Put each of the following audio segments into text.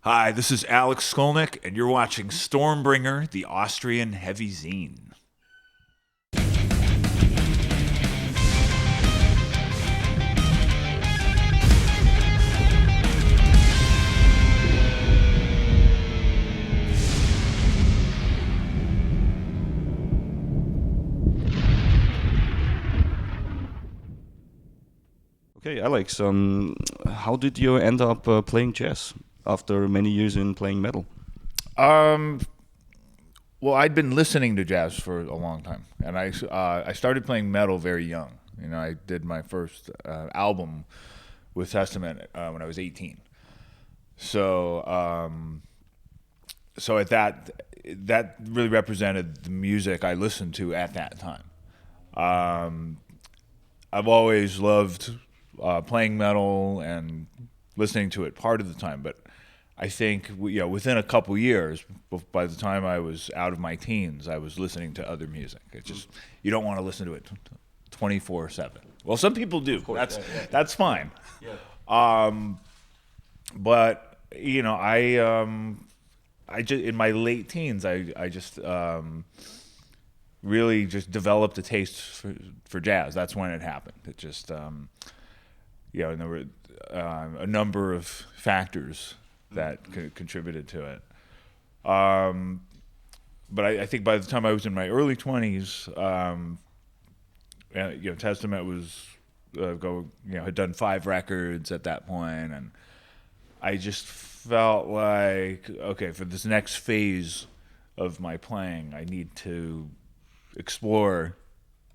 Hi, this is Alex Skolnick, and you're watching Stormbringer, the Austrian heavy zine. Okay, Alex, how did you end up playing jazz after many years in playing metal? Um, well, I'd been listening to jazz for a long time, and I started playing metal very young. You know, I did my first album with Testament when I was 18. So, so at that really represented the music I listened to at that time. Um, I've always loved playing metal and listening to it part of the time, but I think within a couple years, by the time I was out of my teens, I was listening to other music. It's just you don't want to listen to it 24/7. Well, some people do. That's fine. But I just in my late teens, I just really just developed a taste for jazz. That's when it happened. It just, and there were a number of factors that contributed to it. But I think by the time I was in my early 20s, Testament was had done 5 records at that point, and I just felt like, okay, for this next phase of my playing, I need to explore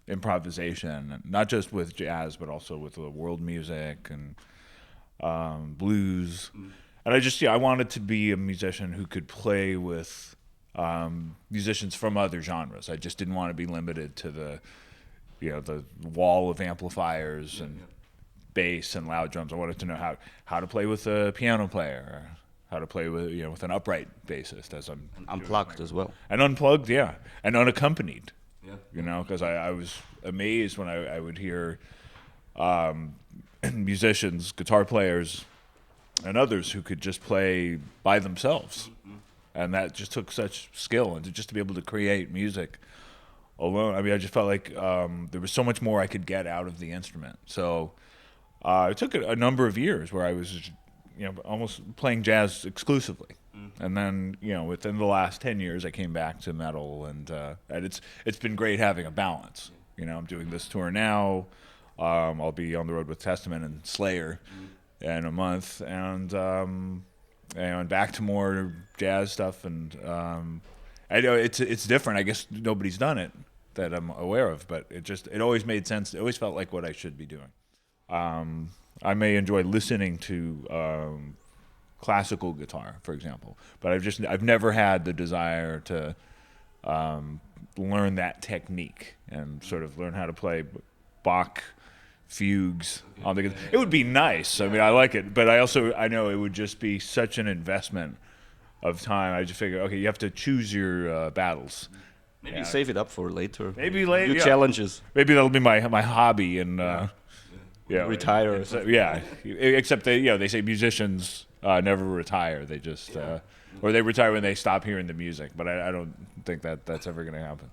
improvisation, not just with jazz, but also with world music and blues. And I wanted to be a musician who could play with musicians from other genres. I just didn't want to be limited to the wall of amplifiers and bass and loud drums. I wanted to know how to play with a piano player, or how to play with an upright bassist, as I'm Unplugged as well. and unplugged, yeah, and unaccompanied. Because I was amazed when I would hear musicians, guitar players, and others who could just play by themselves, and that just took such skill, and just to be able to create music alone. I mean, I just felt like there was so much more I could get out of the instrument. So it took a number of years where I was, almost playing jazz exclusively. And then, within the last 10 years, I came back to metal, and it's been great having a balance. I'm doing this tour now. I'll be on the road with Testament and Slayer in a month, and back to more jazz stuff. And I know it's different. I guess nobody's done it that I'm aware of, but it always made sense. It always felt like what I should be doing. I may enjoy listening to classical guitar, for example, but I've never had the desire to learn that technique and sort of learn how to play Bach fugues on the guitar. It would be nice. I mean, I like it, but I know it would just be such an investment of time. I just figure, okay, you have to choose your battles. Maybe save it up for later. Maybe later. New challenges. Maybe that'll be my hobby and retire. Except they say musicians never retire. They just or they retire when they stop hearing the music. But I don't think that's ever going to happen.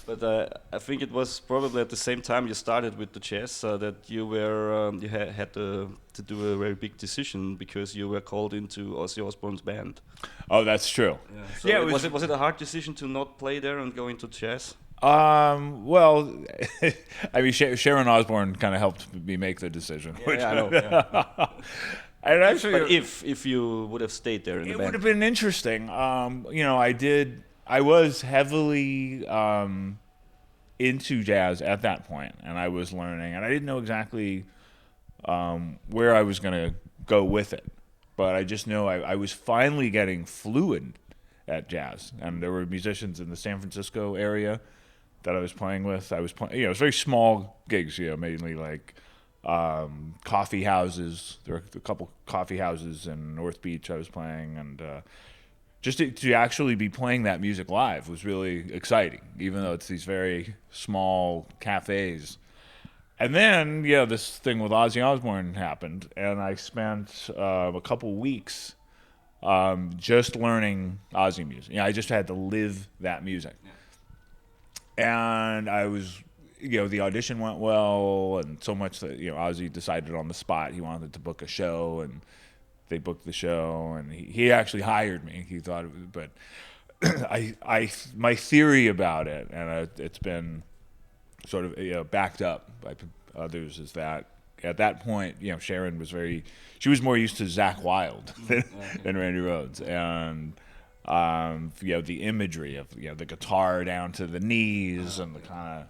But I think it was probably at the same time you started with the jazz that you were you had to do a very big decision because you were called into Ozzy Osbourne's band. Oh, that's true. So was it a hard decision to not play there and go into jazz? Well, I mean, Sharon Osbourne kind of helped me make the decision. I know. Yeah. And actually, but if you would have stayed there in the band, it would have been interesting. I was heavily into jazz at that point, and I was learning, and I didn't know exactly where I was going to go with it. But I just know I was finally getting fluent at jazz, and there were musicians in the San Francisco area that I was playing with. I was playing, it was very small gigs, mainly like coffee houses. There were a couple coffee houses in North Beach I was playing, and just to actually be playing that music live was really exciting, even though it's these very small cafes. And then, this thing with Ozzy Osbourne happened, and I spent a couple weeks just learning Ozzy music. I just had to live that music. And I was, the audition went well, and so much that, Ozzy decided on the spot he wanted to book a show, and they booked the show, and he actually hired me. He thought it was, but my theory about it, and it's been sort of backed up by others, is that at that point, Sharon was she was more used to Zakk Wylde than Randy Rhoads, and the imagery of the guitar down to the knees and the kind of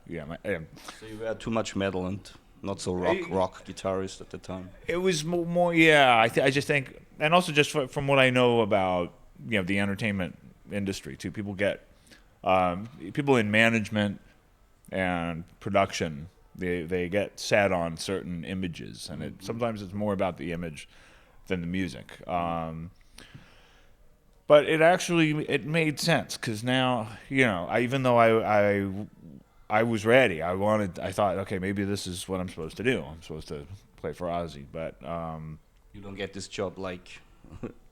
So you were too much metal and not so rock guitarist at the time. It was more I just think, and also just from what I know about the entertainment industry too, people get people in management and production, they get set on certain images, and sometimes it's more about the image than the music. But it made sense, because now, even though I was ready, I thought, okay, maybe this is what I'm supposed to do. I'm supposed to play for Ozzy, but you don't get this job like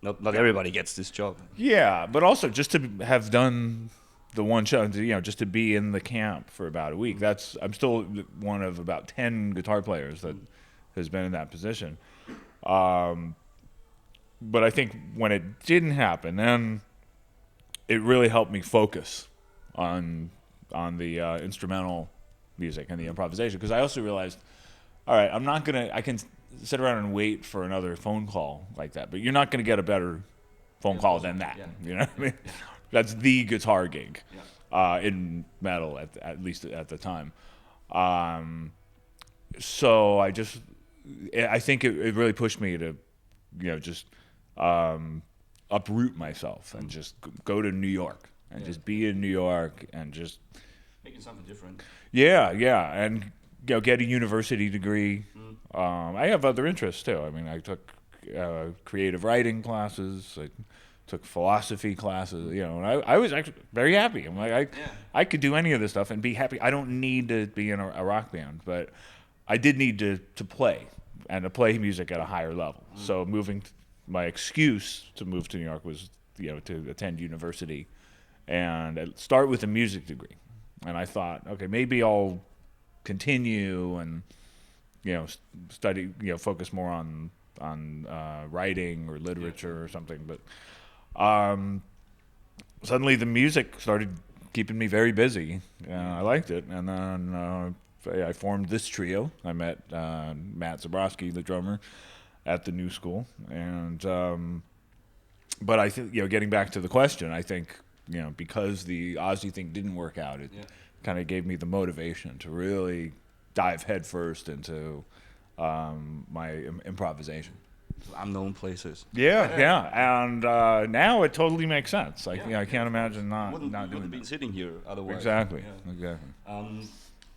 not everybody gets this job. Yeah, but also just to have done the one show, just to be in the camp for about a week. I'm still one of about 10 guitar players that has been in that position. But I think when it didn't happen, then it really helped me focus on the instrumental music and the improvisation, because I also realized, all right, I can sit around and wait for another phone call like that, but you're not going to get a better phone call than that. You know what I mean? That's the guitar gig in metal, at least at the time. So I think it really pushed me to, just uproot myself and just go to New York and just be in New York and just making something different. Yeah, and get a university degree. I have other interests too. I mean, I took creative writing classes. I took philosophy classes. And I was actually very happy. I'm like, I could do any of this stuff and be happy. I don't need to be in a rock band, but I did need to play, and to play music at a higher level. So my excuse to move to New York was, to attend university and start with a music degree. And I thought, okay, maybe I'll continue and, study, focus more on writing or literature or something. But suddenly the music started keeping me very busy. I liked it. And then I formed this trio. I met Matt Zabrowski, the drummer, at the New School. And but I think, getting back to the question, I think, because the Ozzy thing didn't work out, it kind of gave me the motivation to really dive headfirst into my improvisation. Unknown places. Yeah, and now it totally makes sense. I can't imagine not doing it. Wouldn't be sitting here otherwise. Exactly.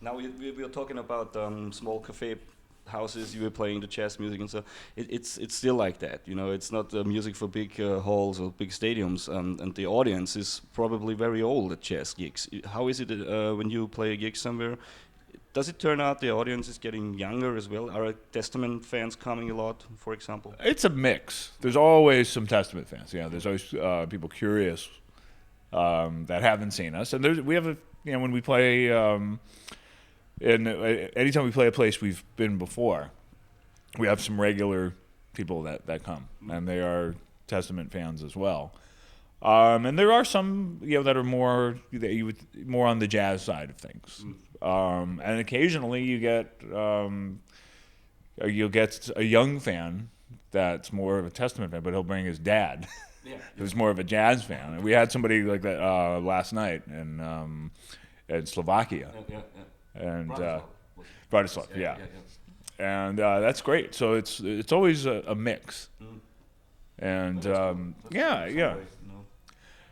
Now we are talking about small cafe houses. You were playing the jazz music and stuff. It's still like that. It's not music for big halls or big stadiums, and the audience is probably very old at jazz gigs. How is it when you play a gig somewhere? Does it turn out the audience is getting younger as well? Are Testament fans coming a lot, for example? It's a mix. There's always some Testament fans. There's always people curious that haven't seen us, and we have when we play. And anytime we play a place we've been before, we have some regular people that come, and they are Testament fans as well. And there are some that are more on the jazz side of things. And occasionally you'll get a young fan that's more of a Testament fan, but he'll bring his dad, who's more of a jazz fan. And we had somebody like that last night in Slovakia. And Bratislava, yeah. And that's great. So it's always a mix, and cool.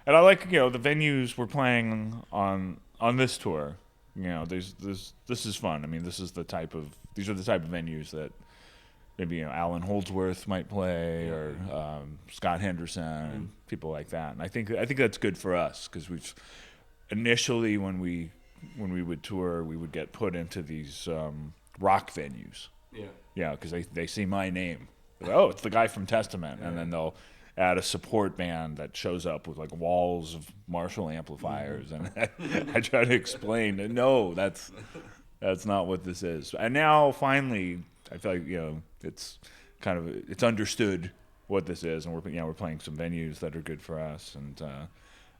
And I like the venues we're playing on this tour. This is fun. I mean, these are the type of venues that maybe Alan Holdsworth might play, or Scott Henderson, and people like that. And I think that's good for us, because we've initially when we would tour, we would get put into these rock venues. Because they see my name. Like, oh, it's the guy from Testament, and then at a support band that shows up with like walls of Marshall amplifiers, and I try to explain that no, that's not what this is. And now finally, I feel like it's it's understood what this is, and we're playing some venues that are good for us, and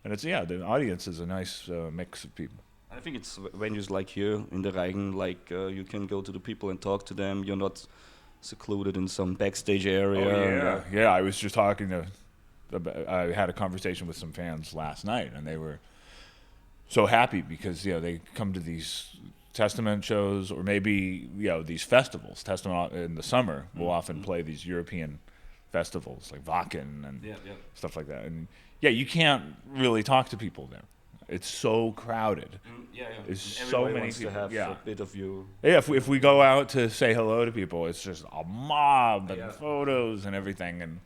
it's the audience is a nice mix of people. I think it's venues like here in the Reigen, like you can go to the people and talk to them. You're not secluded in some backstage area. Oh, yeah. I was just talking I had a conversation with some fans last night, and they were so happy because they come to these Testament shows, or maybe these festivals. Testament in the summer will often play these European festivals like Wacken and stuff like that. And you can't really talk to people there. It's so crowded. It's Everybody so many wants people. to have a bit of you. Yeah, if we go out to say hello to people, it's just a mob and photos and everything. And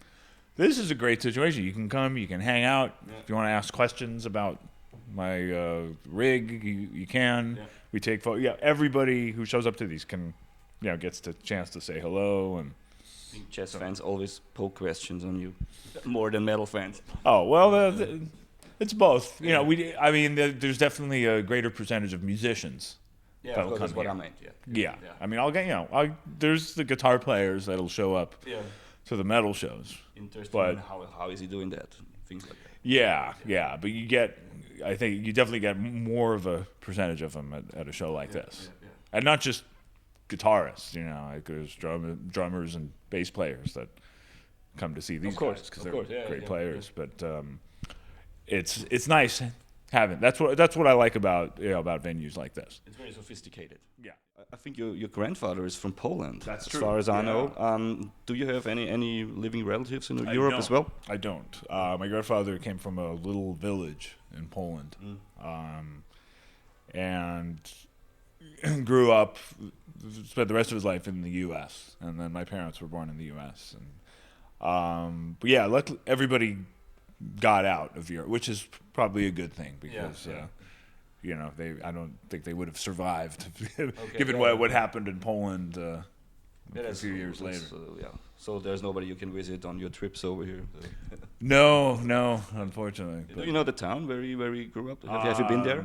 this is a great situation. You can come, you can hang out. If you want to ask questions about my rig, you can. We take photos. Yeah, everybody who shows up to these can, gets the chance to say hello. And I think jazz fans always poke questions on you more than metal fans. Oh well. It's both. There's definitely a greater percentage of musicians. Yeah, of course, that's what I meant. Yeah. I mean, I'll get there's the guitar players that'll show up to the metal shows. Interesting. But how is he doing that? Things like that. Yeah. But I think you definitely get more of a percentage of them at a show like this, and not just guitarists. Like there's drummers and bass players that come to see these guys because they're great players. But it's nice having that's what I like about venues like this. It's very sophisticated. Yeah, I think your grandfather is from Poland. That's true. As far as I know. Do you have any living relatives in Europe as well? I don't. My grandfather came from a little village in Poland, and grew up, spent the rest of his life in the U.S. And then my parents were born in the U.S. And luckily everybody got out of Europe, which is probably a good thing because I don't think they would have survived given what happened in Poland a few years later. So there's nobody you can visit on your trips over here. No, unfortunately. Do you know the town where he grew up? Have you been there?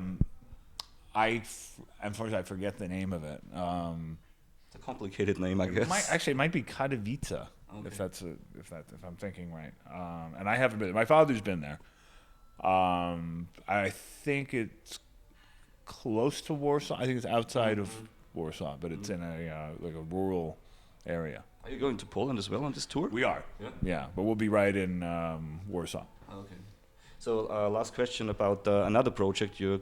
Unfortunately, I forget the name of it. It's a complicated name, I guess. It might be Katowice. Okay. If I'm thinking right, and I haven't been. My father's been there. I think it's close to Warsaw. I think it's outside of Warsaw, but it's in a rural area. Are you going to Poland as well on this tour? We are. Yeah, but we'll be right in Warsaw. Okay. So last question about another project you're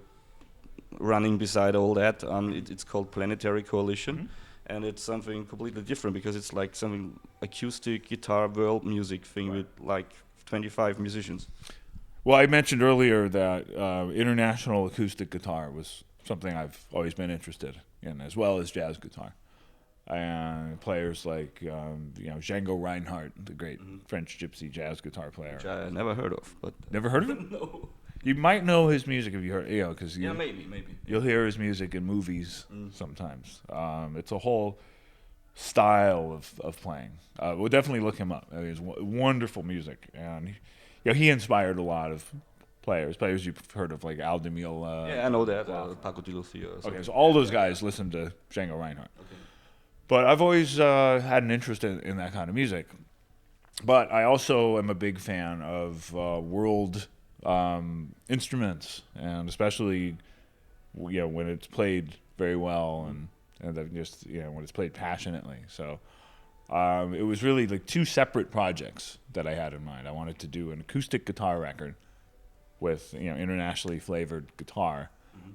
running beside all that. It's called Planetary Coalition. Mm-hmm. And it's something completely different because it's like something acoustic guitar world music thing with like 25 musicians. Well, I mentioned earlier that international acoustic guitar was something I've always been interested in, as well as jazz guitar. And players like Django Reinhardt, the great French gypsy jazz guitar player. Which I never heard of, but never heard of him? No. You might know his music if you heard, because maybe. You'll hear his music in movies sometimes. It's a whole style of playing. We'll definitely look him up. It's wonderful music, and he inspired a lot of players you've heard of, like Al Di Meola. Yeah, I know that. Paco de Lucia. Okay, so all those guys listen to Django Reinhardt. Okay. But I've always had an interest in that kind of music. But I also am a big fan of world instruments, and especially when it's played very well and just when it's played passionately. So it was really like two separate projects that I had in mind. I wanted to do an acoustic guitar record with internationally flavored guitar.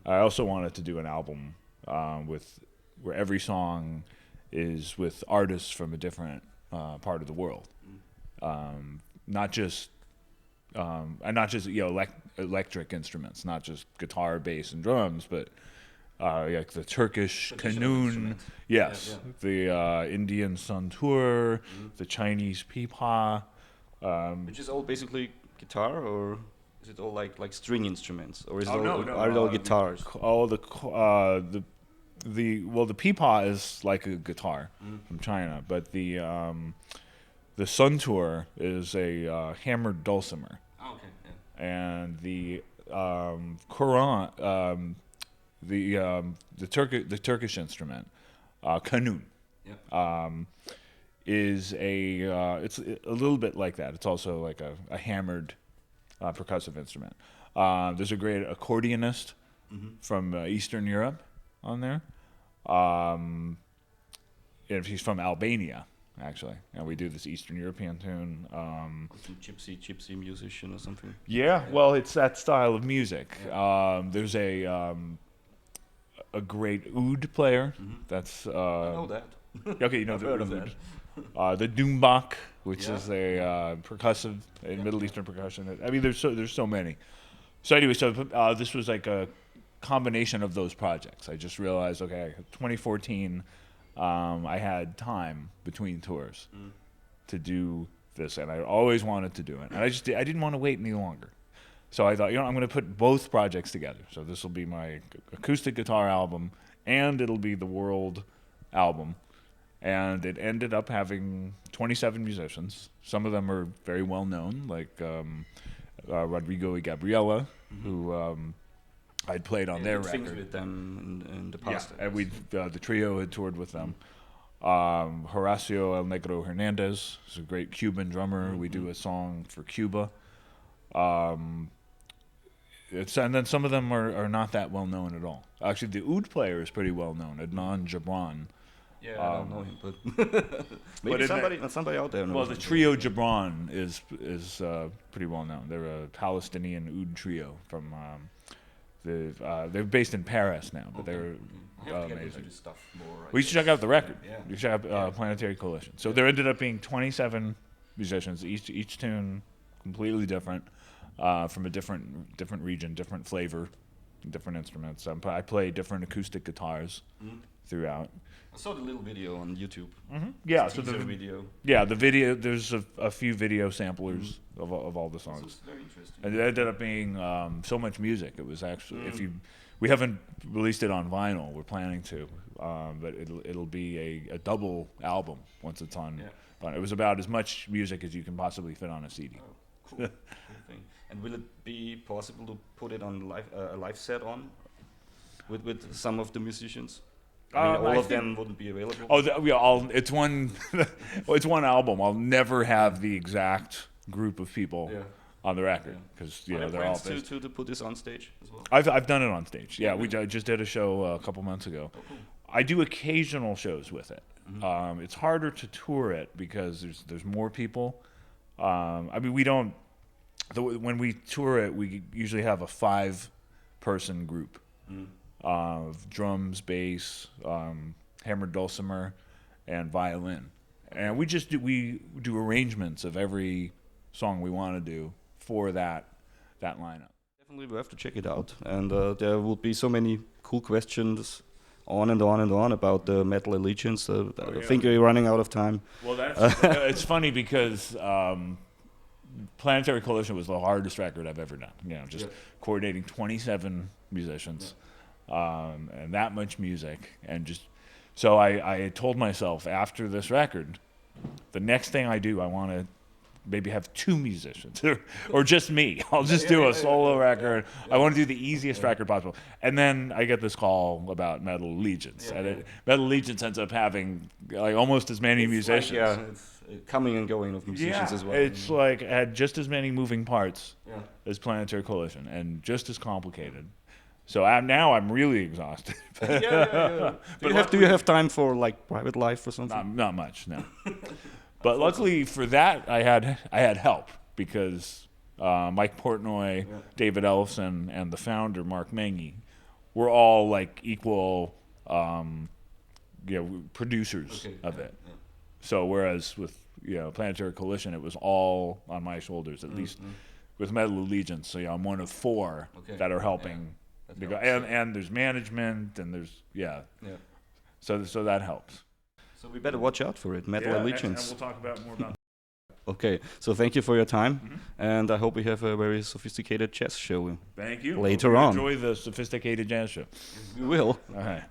I also wanted to do an album where every song is with artists from a different part of the world, not just electric instruments, not just guitar, bass, and drums, but like the Turkish qanun, the Indian santur, the Chinese pipa, which is all basically guitar, or is it all like string instruments, or is it are all guitars? The pipa is like a guitar from China, but the the Sun Tour is a hammered dulcimer, Oh, okay. Yeah. and the Quran, the Turkish instrument, kanun, Yeah. is it's a little bit like that. It's also like a hammered percussive instrument. There's a great accordionist from Eastern Europe on there. And he's from Albania, actually, and we do this Eastern European tune. Some gypsy musician or something. Yeah, well, it's that style of music. There's a great oud player. That's I know that. okay. You know I've the heard of oud. The doumbak, which is a percussive in Middle Eastern percussion. I mean, there's so many. So anyway, this was like a combination of those projects. I just realized, okay, 2014, I had time between tours to do this, and I always wanted to do it, and I didn't want to wait any longer. So I thought, I'm going to put both projects together. So this will be my acoustic guitar album, and it'll be the world album. And it ended up having 27 musicians. Some of them are very well known, like Rodrigo y Gabriela, who I'd played on their record. Things with them in the past. Yeah, and the trio had toured with them. Horacio El Negro Hernandez is a great Cuban drummer. We do a song for Cuba. And then some of them are not that well known at all. Actually, the oud player is pretty well known, Adnan Jabran. Yeah, I don't know him, but maybe somebody out there knows. Well, the trio Jabran is pretty well known. They're a Palestinian oud trio from they're based in Paris now, but they're amazing. Stuff more, We should check out the record. Yeah. You should check out Planetary Coalition. So there ended up being 27 musicians, each tune completely different, from a different region, different flavor, different instruments. I play different acoustic guitars throughout. I saw the little video on YouTube. Yeah, so the video. Yeah, the video. There's a few video samplers of all the songs. This is very interesting. And it ended up being so much music. It was actually we haven't released it on vinyl. We're planning to, but it'll be a double album once it's on. Yeah. It was about as much music as you can possibly fit on a CD. Oh, cool. Cool thing. And will it be possible to put it on a live set on with some of the musicians? I mean, all of them wouldn't be available. Oh, it's one. It's one album. I'll never have the exact group of people on the record because they're all. To put this on stage as well. I've done it on stage. Yeah, I just did a show a couple months ago. Oh, cool. I do occasional shows with it. It's harder to tour it because there's more people. I mean, we don't. When we tour it, we usually have a 5-person group. Of drums, bass, hammered dulcimer, and violin, and we do arrangements of every song we want to do for that lineup. Definitely, we have to check it out, and there will be so many cool questions on and on and on about the Metal Allegiance. I think we're running out of time. Well, it's funny because Planetary Coalition was the hardest record I've ever done. Coordinating 27 musicians. And that much music, and so I had told myself after this record, the next thing I do, I want to maybe have 2 musicians or just me. I'll just do a solo record. I want to do the easiest record possible. And then I get this call about Metal Allegiance, and Metal Allegiance ends up having like almost as many musicians. It's coming and going of musicians as well. It's like it had just as many moving parts as Planetary Coalition, and just as complicated. So now I'm really exhausted. Do you have time for like private life or something? Not much, no. But luckily for that, I had help because Mike Portnoy, David Ellefson, and the founder Mark Mengy were all like equal, producers of it. Yeah. So whereas with Planetary Coalition, it was all on my shoulders. At least with Metal Allegiance, so I'm one of 4 that are helping. Yeah. And there's management and there's so that helps. So we better watch out for it, Metal Allegiance. And we'll talk about more about that. Okay, so thank you for your time, and I hope we have a very sophisticated jazz show. Thank you. Later on. Enjoy the sophisticated jazz show. We will. All right.